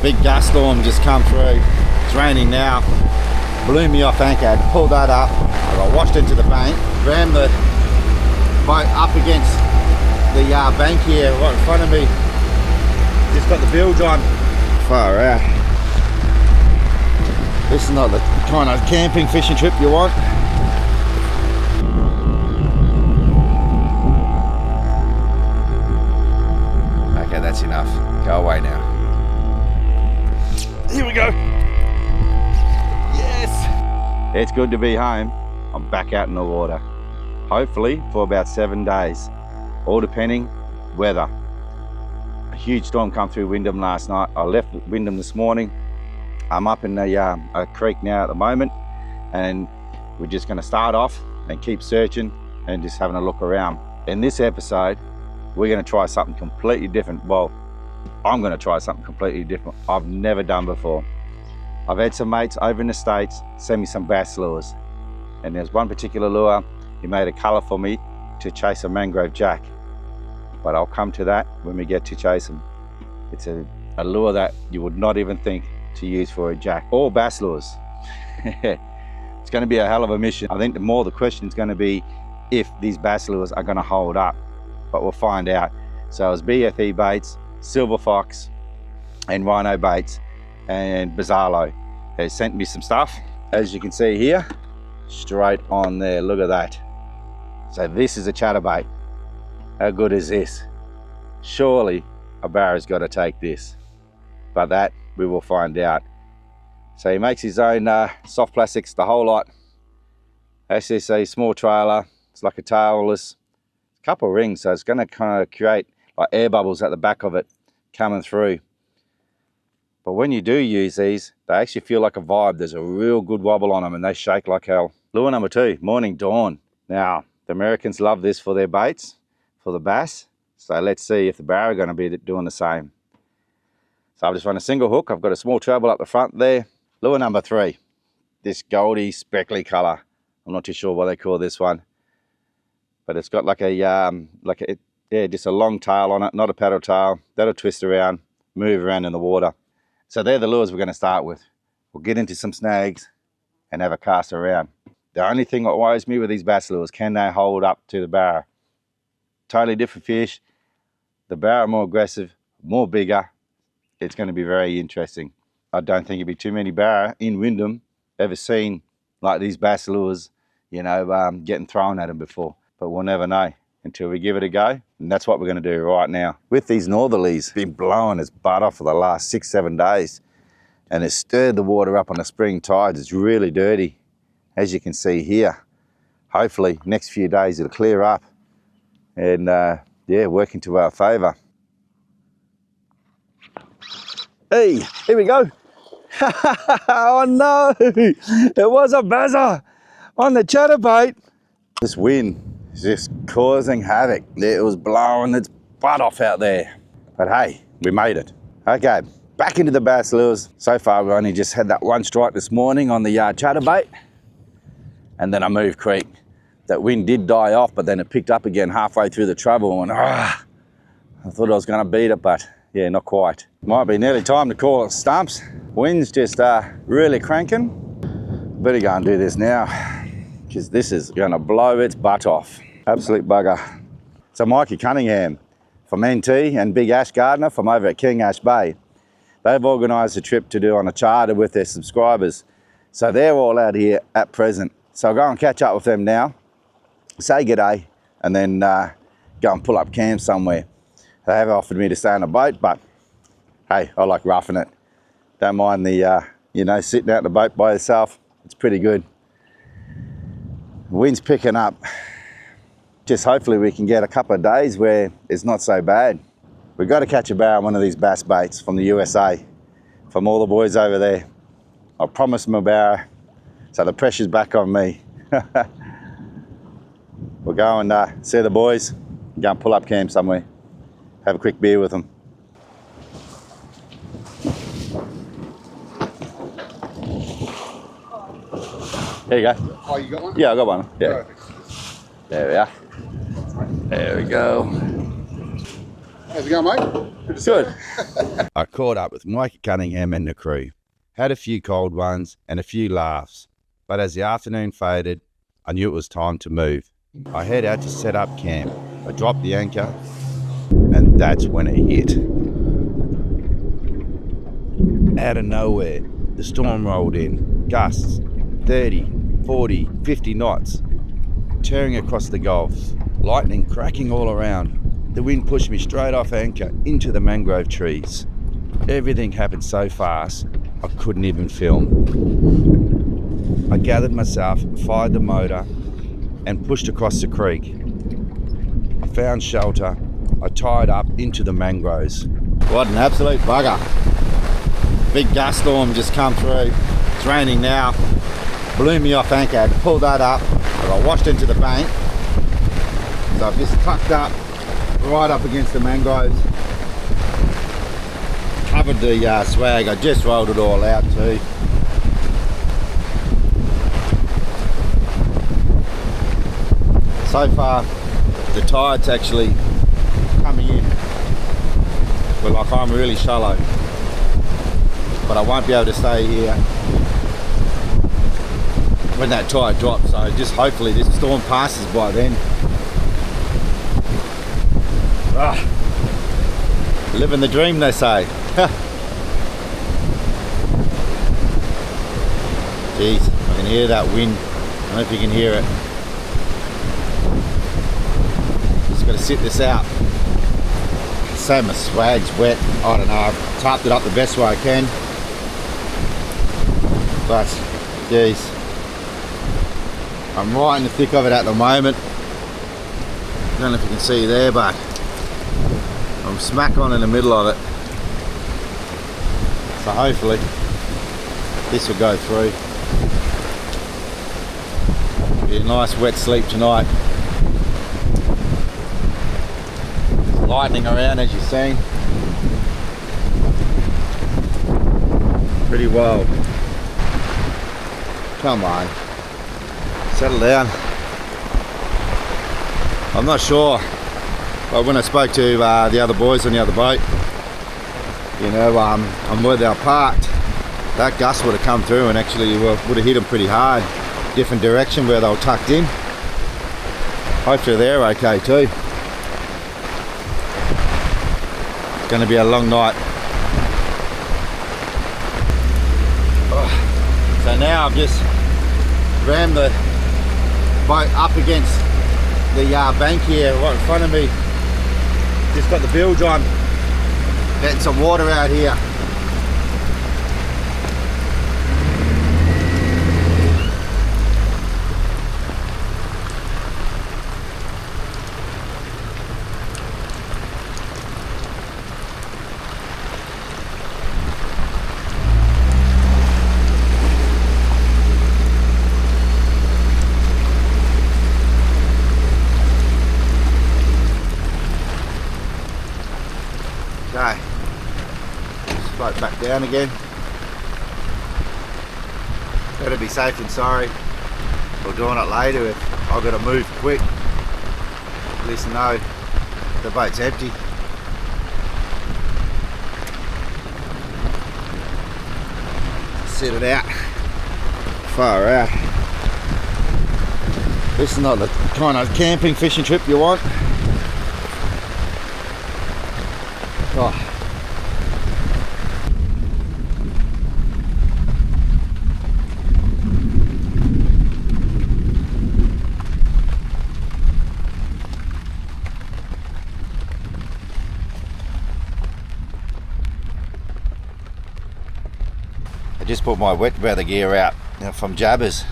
Big gust storm just come through. It's raining now. Blew me off anchor. I had to pull that up. I got washed into the bank. Rammed the boat up against the bank here right in front of me. Just got the bilge on. Far out. This is not the kind of camping fishing trip you want. Okay, that's enough. Go away now. Here we go. Yes. It's good to be home. I'm back out in the water. Hopefully for about 7 days. All depending weather. A huge storm come through Wyndham last night. I left Wyndham this morning. I'm up in a creek now at the moment, and we're just going to start off and keep searching and just having a look around. In this episode, we're going to try something completely different. Well, I'm going to try something completely different I've never done before. I've had some mates over in the States send me some bass lures, and there's one particular lure, he made a colour for me to chase a mangrove jack, but I'll come to that when we get to chase them. It's a lure that you would not even think to use for a jack or bass lures. It's going to be a hell of a mission. I think the question is going to be if these bass lures are going to hold up, but we'll find out. So it's BFE baits, silver fox and rhino baits, and Bizarro has sent me some stuff, as you can see here, straight on there. Look at that. So this is a chatterbait. How good is this? Surely a barra's got to take this, but that we will find out. So he makes his own soft plastics, the whole lot. SSA small trailer. It's like a tailless, couple of rings, so it's going to kind of create like air bubbles at the back of it coming through. But when you do use these, they actually feel like a vibe. There's a real good wobble on them, and they shake like hell. Lure number 2, Morning Dawn. Now, the Americans love this for their baits, for the bass. So let's see if the barra are going to be doing the same. So I've just run a single hook. I've got a small treble up the front there. Lure number 3, this goldy speckly colour. I'm not too sure what they call this one, but it's got like just a long tail on it, not a paddle tail. That'll twist around, move around in the water. So they're the lures we're going to start with. We'll get into some snags and have a cast around. The only thing that worries me with these bass lures, can they hold up to the barra? Totally different fish. The barra more aggressive, more bigger. It's going to be very interesting. I don't think it'd be too many barra in Wyndham ever seen like these bass lures, you know, getting thrown at them before. But we'll never know until we give it a go. And that's what we're going to do right now. With these northerlies, been blowing its butt off for the last 6-7 days. And it's stirred the water up on the spring tides. It's really dirty, as you can see here. Hopefully, next few days it'll clear up. And yeah, work into our favour. Hey, here we go. Oh no, it was a bazzer on the chatterbait. This wind is just causing havoc. It was blowing its butt off out there. But hey, we made it. Okay, back into the bass lures. So far, we only just had that one strike this morning on the chatterbait. And then I moved creek. That wind did die off, but then it picked up again halfway through the travel. And I thought I was going to beat it, but yeah, not quite. Might be nearly time to call it stumps. Wind's just really cranking. Better go and do this now, because this is going to blow its butt off. Absolute bugger. So Mikey Cunningham from NT and Big Ash Gardner from over at King Ash Bay, they've organised a trip to do on a charter with their subscribers. So they're all out here at present. So I'll go and catch up with them now, say g'day, and then go and pull up camp somewhere. They have offered me to stay on a boat, but hey, I like roughing it. Don't mind the, you know, sitting out in the boat by yourself. It's pretty good. The wind's picking up. Just hopefully we can get a couple of days where it's not so bad. We've got to catch a barra on one of these bass baits from the USA, from all the boys over there. I promised them a barra, so the pressure's back on me. We'll go and see the boys, go and pull up camp somewhere, have a quick beer with them. There you go. Oh, you got one? Yeah, I got one. Yeah. Perfect. There we are. There we go. How's it going, mate? Good to see you. I caught up with Mike Cunningham and the crew. Had a few cold ones and a few laughs. But as the afternoon faded, I knew it was time to move. I head out to set up camp. I drop the anchor, and that's when it hit. Out of nowhere, the storm rolled in. Gusts, 30, 40, 50 knots, tearing across the Gulf. Lightning cracking all around. The wind pushed me straight off anchor into the mangrove trees. Everything happened so fast, I couldn't even film. I gathered myself, fired the motor, and pushed across the creek. I found shelter. I tied up into the mangroves. What an absolute bugger. Big gust storm just come through. It's raining now. Blew me off anchor. I had to pull that up. I got washed into the bank. So I've just tucked up right up against the mangroves. Covered the swag. I just rolled it all out too. So far, the tide's actually coming in. But like I'm really shallow. But I won't be able to stay here when that tide drops. So just hopefully this storm passes by then. Living the dream, they say. Jeez, I can hear that wind. I don't know if you can hear it. Just got to sit this out. So my swag's wet. I don't know. I've tarped it up the best way I can. But, geez, I'm right in the thick of it at the moment. I don't know if you can see there, but I'm smack on in the middle of it. So hopefully this will go through. Be a nice wet sleep tonight. Lightning around as you've seen. Pretty wild. Come on. Settle down. I'm not sure. But when I spoke to the other boys on the other boat, you know, on where they were parked, that gust would have come through and actually would have hit them pretty hard. Different direction where they were tucked in. Hopefully they're okay too. It's going to be a long night. So now I've just rammed the boat up against the bank here right in front of me. Just got the bilge on, getting some water out here. Okay, float back down again. Better be safe than sorry. We're doing it later if I've got to move quick. At least I know the boat's empty. Set it out, far out. This is not the kind of camping fishing trip you want. Oh. I just put my wet weather gear out from Jabbers.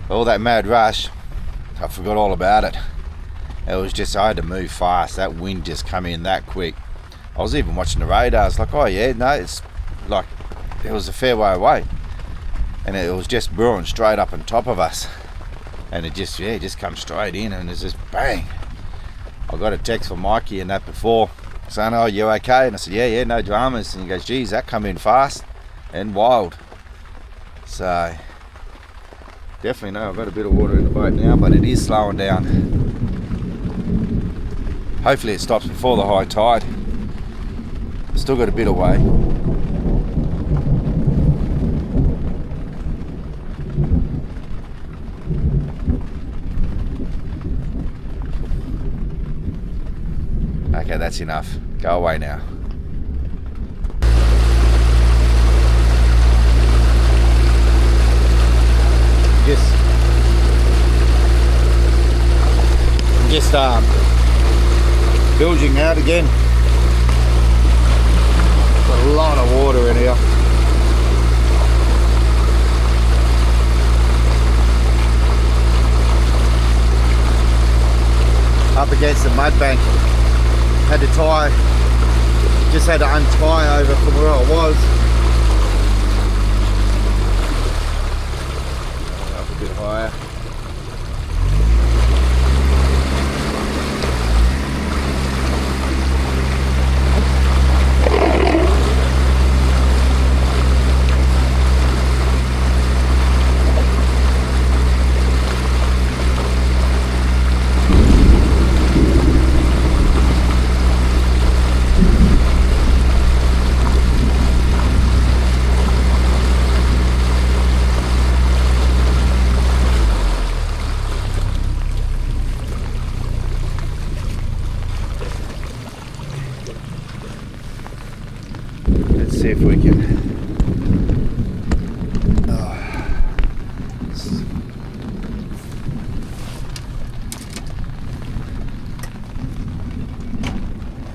All that mad rush, I forgot all about it. It was just, I had to move fast. That wind just come in that quick. I was even watching the radar. It's like, oh yeah, no, it's like it was a fair way away, and it was just brewing straight up on top of us, and it just come straight in, and it's just bang. I got a text from Mikey and that before saying, oh, you okay? And I said, yeah, no dramas. And he goes, geez, that come in fast and wild. So definitely know I've got a bit of water in the boat now, but it is slowing down. Hopefully it stops before the high tide. Still got a bit away. Okay, that's enough. Go away now. Just bilging out again. Got a lot of water in here. Up against the mud bank. Had to just had to untie over from where I was. Up a bit higher. See if we can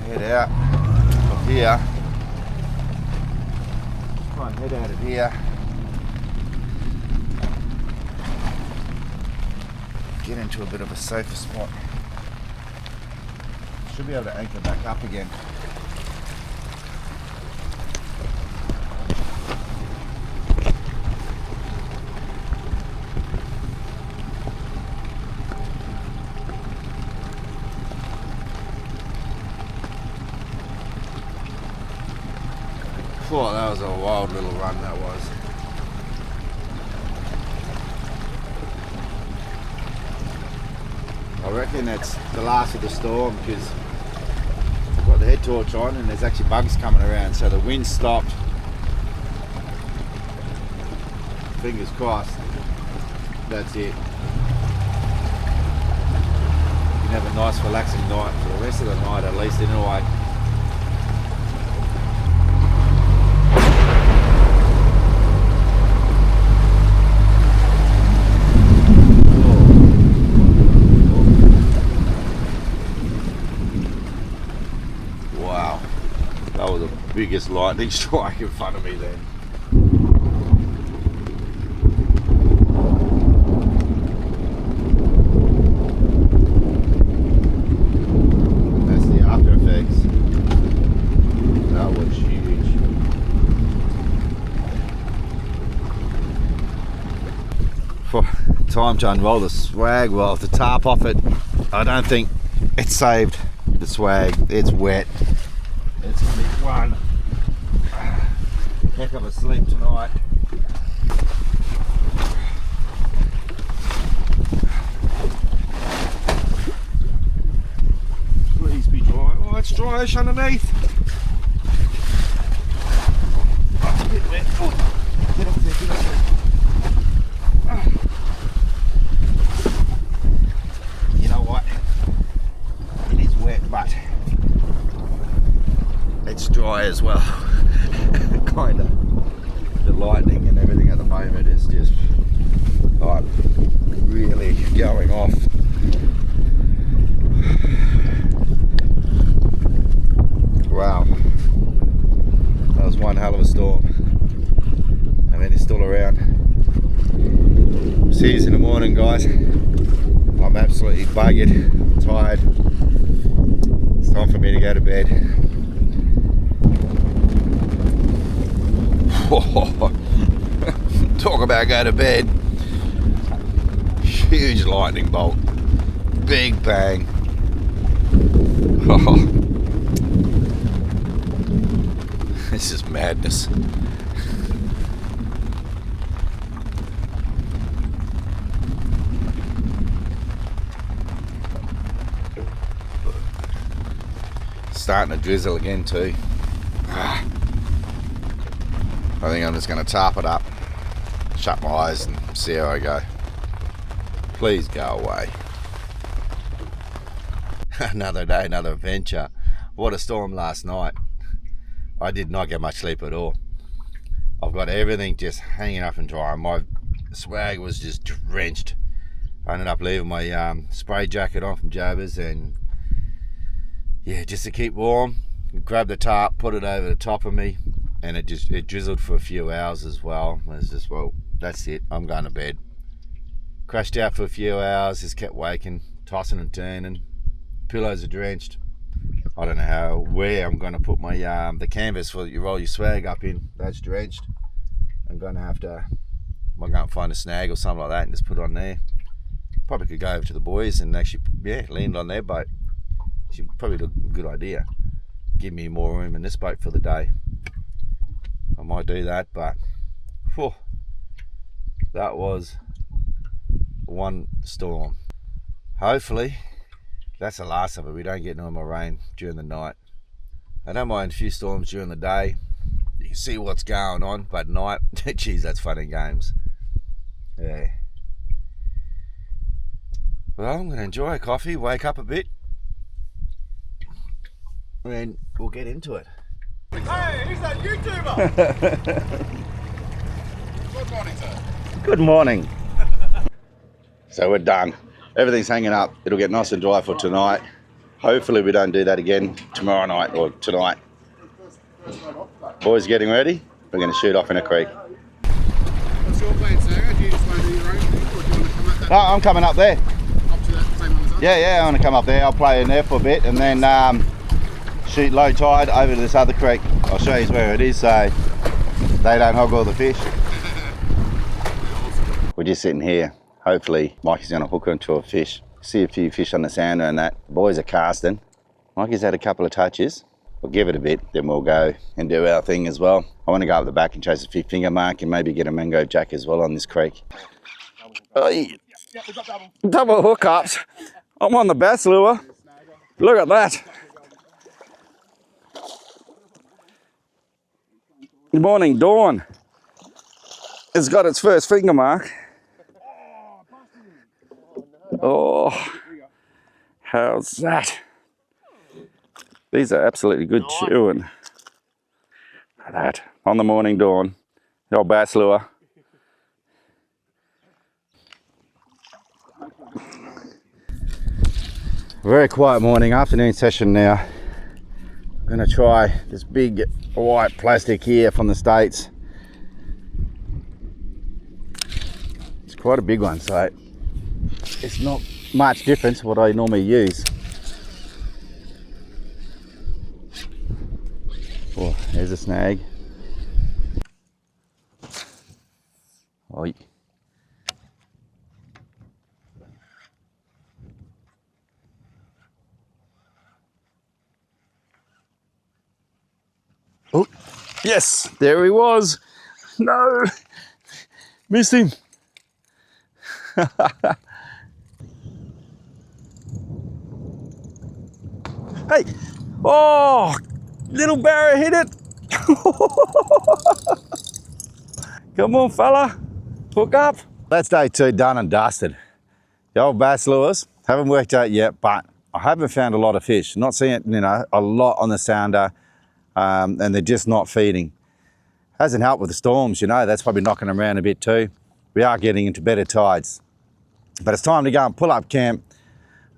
head out of here. Try and head out of here. Get into a bit of a safer spot. Should be able to anchor back up again. Oh, that was a wild little run, that was. I reckon that's the last of the storm because I've got the head torch on and there's actually bugs coming around, so the wind stopped. Fingers crossed. That's it. You can have a nice relaxing night for the rest of the night at least anyway. Biggest lightning strike in front of me then. That's the after effects. That was huge. Time to unroll the swag. Well, the tarp off it, I don't think it saved the swag. It's wet. It's gonna be one heck of a sleep tonight. Please be dry. Oh, it's dryish underneath. Oh, it's a bit wet. Oh, get off there, get off there. You know what? It is wet, but it's dry as well. Kind of. The lightning and everything at the moment is just like really going off. Wow. That was one hell of a storm. And then it's still around. See you in the morning, guys. I'm absolutely buggered, tired. It's time for me to go to bed. Talk about go to bed. Huge lightning bolt. Big bang. Oh. This is madness. Starting to drizzle again too. I think I'm just going to tarp it up, shut my eyes and see how I go. Please go away. Another day, another adventure. What a storm last night. I did not get much sleep at all. I've got everything just hanging up and dry. My swag was just drenched. I ended up leaving my spray jacket on from Jobbers, and yeah, just to keep warm, grabbed the tarp, put it over the top of me, and it drizzled for a few hours as well. It was just, well, that's it, I'm going to bed. Crashed out for a few hours, just kept waking, tossing and turning. Pillows are drenched. I don't know where I'm going to put my the canvas for you roll your swag up in. That's drenched. I'm going to have to, I'm going to find a snag or something like that and just put it on there. Probably could go over to the boys and actually, yeah, land on their boat. Should probably look a good idea. Give me more room in this boat for the day. I might do that, but whew, that was one storm. Hopefully that's the last of it. We don't get no more rain during the night. I don't mind a few storms during the day. You can see what's going on, but at night, geez, that's fun and games. Yeah. Well, I'm going to enjoy a coffee, wake up a bit, and we'll get into it. Hey, who's that YouTuber? Good morning, sir. Good morning. So we're done. Everything's hanging up. It'll get nice and dry for tonight. Hopefully we don't do that again tomorrow night or tonight. Boys getting ready. We're going to shoot off in a creek. What's your plan, Sarah? Do you just want to do your own thing, or do you want to come up that? No, I'm coming up there. Up to that same one as us? Yeah, I want to come up there. I'll play in there for a bit and then shoot low tide over to this other creek. I'll show you where it is so they don't hog all the fish. We're just sitting here. Hopefully Mikey's going to hook into a fish. See a few fish on the sounder and that. The boys are casting. Mikey's had a couple of touches. We'll give it a bit, then we'll go and do our thing as well. I want to go up the back and chase a few finger mark and maybe get a mangrove jack as well on this creek. Double hookups. I'm on the bass lure. Look at that. Good morning, Dawn. It's got its first finger mark. Oh, how's that? These are absolutely good chewing. Look at that. On the morning dawn. The old bass lure. Very quiet morning, afternoon session now. I'm going to try this big white plastic here from the States. It's quite a big one, so it's not much different to what I normally use. Oh, there's a snag. Oh. Oh, yes, there he was. No, missed him. Hey, oh, little barra hit it. Come on, fella, hook up. That's day 2 done and dusted. The old bass lures haven't worked out yet, but I haven't found a lot of fish. Not seeing, a lot on the sounder, and they're just not feeding. Hasn't helped with the storms, that's probably knocking them around a bit too. We are getting into better tides. But it's time to go and pull up camp.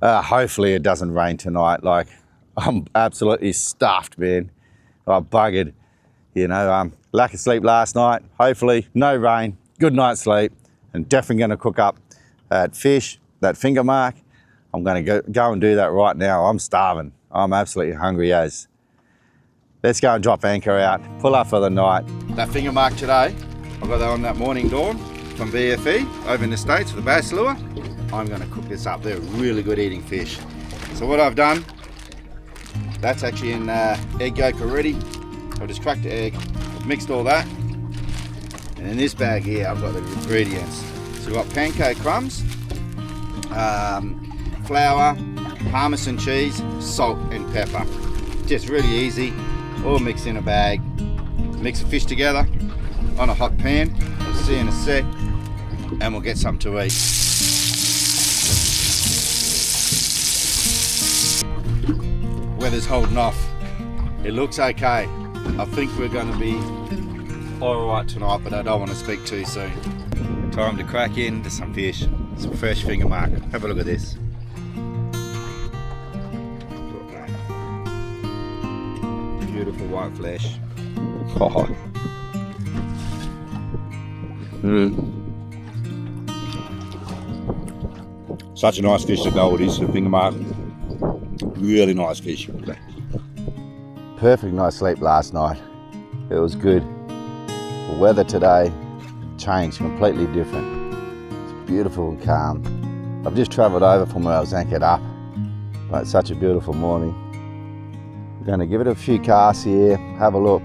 Hopefully it doesn't rain tonight. Like, I'm absolutely stuffed, man. I'm buggered. Lack of sleep last night. Hopefully no rain, good night's sleep, and definitely going to cook up that fish, that finger mark. I'm going to go and do that right now. I'm starving. I'm absolutely hungry as. Let's go and drop anchor out, pull up for the night. That finger mark today, I got that on that morning dawn from VFE over in the States for the bass lure. I'm going to cook this up. They're really good eating fish. So what I've done, that's actually in egg yolk already. I've just cracked the egg, I've mixed all that. And in this bag here, I've got the ingredients. So we've got pancake crumbs, flour, Parmesan cheese, salt and pepper. Just really easy. all mixed in a bag. Mix the fish together on a hot pan. We'll see you in a sec, and we'll get something to eat. Weather's holding off. It looks okay. I think we're going to be alright tonight, but I don't want to speak too soon. Time to crack into some fish, some fresh finger mark. Have a look at this. Beautiful white flesh. Oh. Such a nice fish to go with this, the finger mark. Really nice fish. Perfect night's sleep last night. It was good. The weather today changed, completely different. It's beautiful and calm. I've just travelled over from where I was anchored up, but it's such a beautiful morning. We're going to give it a few casts here, have a look,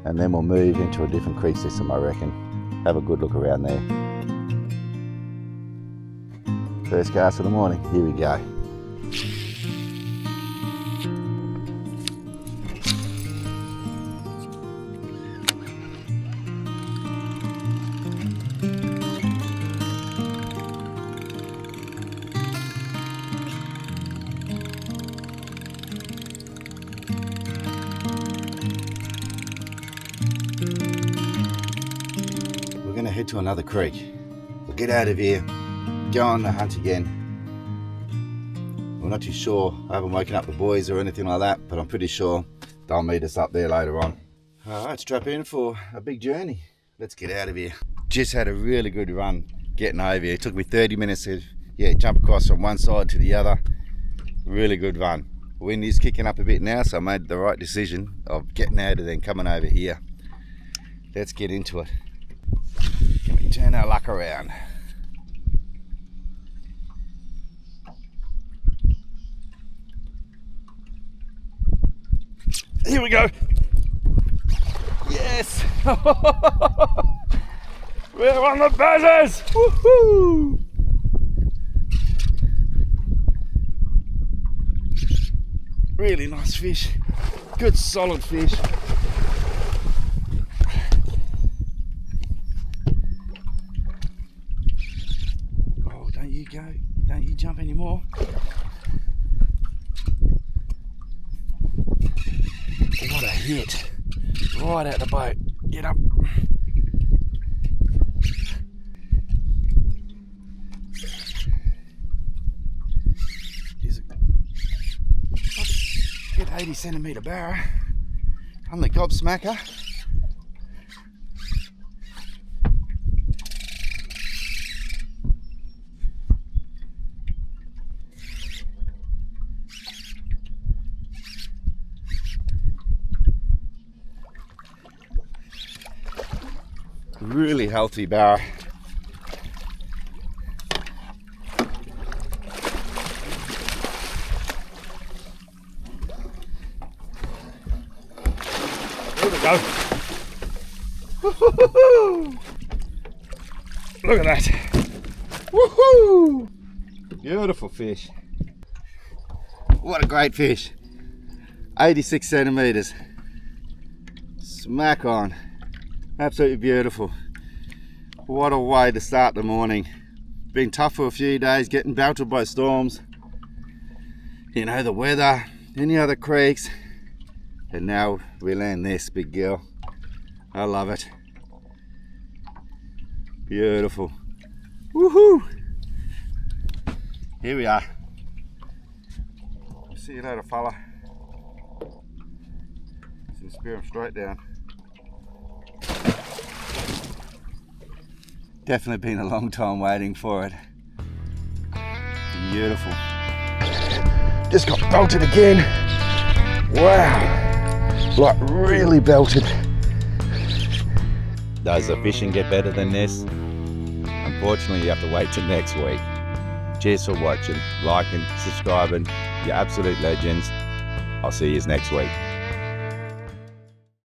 and then we'll move into a different creek system, I reckon. Have a good look around there. First cast of the morning, here we go. We're going to head to another creek. We'll get out of here, go on the hunt again. We're not too sure. I haven't woken up the boys or anything like that, but I'm pretty sure they'll meet us up there later on. Alright, strap in for a big journey. Let's get out of here. Just had a really good run getting over here. It took me 30 minutes to jump across from one side to the other. Really good run. Wind is kicking up a bit now, so I made the right decision of getting out and then coming over here. Let's get into it. Can we turn our luck around? Here we go. Yes. We're on the buzzers. Woohoo! Really nice fish. Good solid fish. Oh, don't you go. Don't you jump anymore. What a hit. Right out the boat. Get up. Get 80 centimetre barra. I'm the gobsmacker. Really healthy barra. There we go. Woo-hoo-hoo-hoo. Look at that. Woohoo! Beautiful fish. What a great fish. 86 centimetres. Smack on. Absolutely beautiful. What a way to start the morning. Been tough for a few days, getting belted by storms. You know, the weather, any other creeks. And now we land this big girl. I love it. Beautiful. Woohoo! Here we are. See you later, fella. Just spear him straight down. Definitely been a long time waiting for it. Beautiful. Just got belted again. Wow. Like really belted. Does the fishing get better than this? Unfortunately, you have to wait till next week. Cheers for watching, liking, subscribing. You're absolute legends. I'll see you next week.